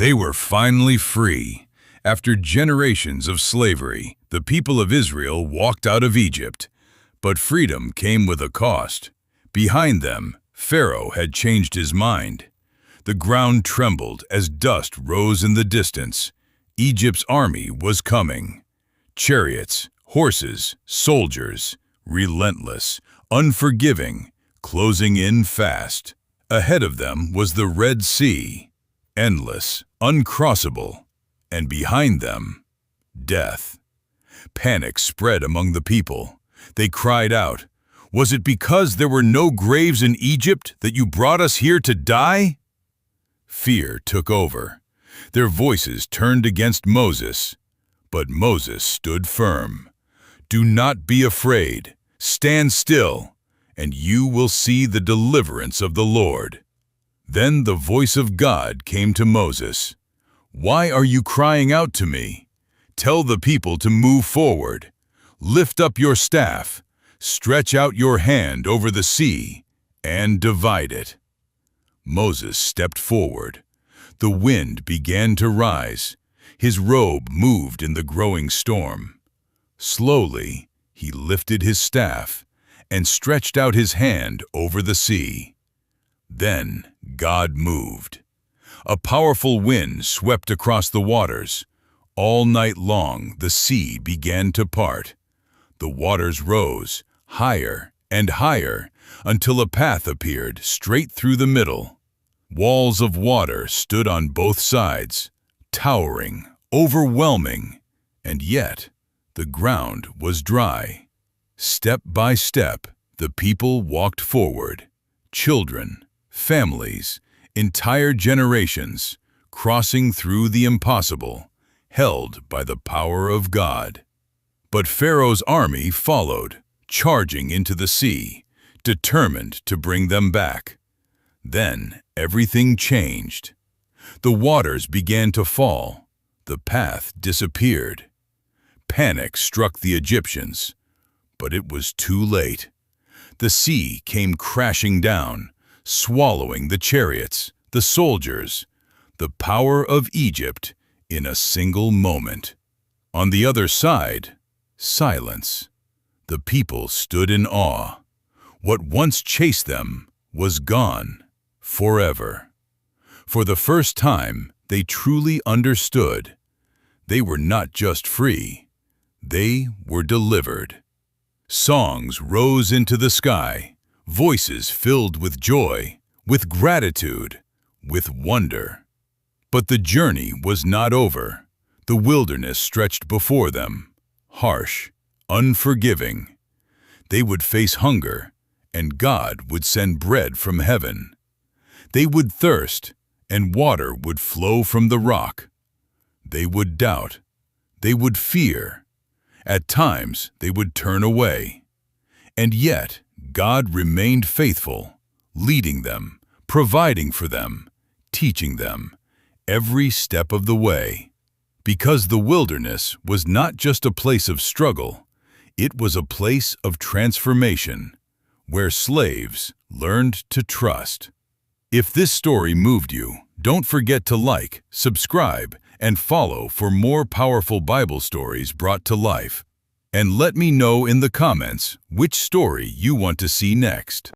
They were finally free. After generations of slavery, the people of Israel walked out of Egypt. But freedom came with a cost. Behind them, Pharaoh had changed his mind. The ground trembled as dust rose in the distance. Egypt's army was coming. Chariots, horses, soldiers, relentless, unforgiving, closing in fast. Ahead of them was the Red Sea, endless, uncrossable, and behind them, death. Panic spread among the people. They cried out, "Was it because there were no graves in Egypt that you brought us here to die?" Fear took over. Their voices turned against Moses, but Moses stood firm. "Do not be afraid. Stand still, and you will see the deliverance of the Lord." Then the voice of God came to Moses. "Why are you crying out to me? Tell the people to move forward. Lift up your staff, stretch out your hand over the sea, and divide it." Moses stepped forward. The wind began to rise. His robe moved in the growing storm. Slowly, he lifted his staff and stretched out his hand over the sea. Then God moved. A powerful wind swept across the waters. All night long, the sea began to part. The waters rose, higher and higher, until a path appeared straight through the middle. Walls of water stood on both sides, towering, overwhelming, and yet the ground was dry. Step by step, the people walked forward. Children, families, entire generations, crossing through the impossible, held by the power of God. But Pharaoh's army followed, charging into the sea, determined to bring them back. Then everything changed. The waters began to fall. The path disappeared. Panic struck the Egyptians, but it was too late. The sea came crashing down, swallowing the chariots, the soldiers, the power of Egypt in a single moment. On the other side, silence. The people stood in awe. What once chased them was gone, forever. For the first time, they truly understood. They were not just free, they were delivered. Songs rose into the sky, voices filled with joy, with gratitude, with wonder. But the journey was not over. The wilderness stretched before them, harsh, unforgiving. They would face hunger, and God would send bread from heaven. They would thirst, and water would flow from the rock. They would doubt. They would fear. At times, they would turn away. And yet, God remained faithful, leading them, providing for them, teaching them, every step of the way. Because the wilderness was not just a place of struggle, it was a place of transformation, where slaves learned to trust. If this story moved you, don't forget to like, subscribe, and follow for more powerful Bible stories brought to life. And let me know in the comments which story you want to see next.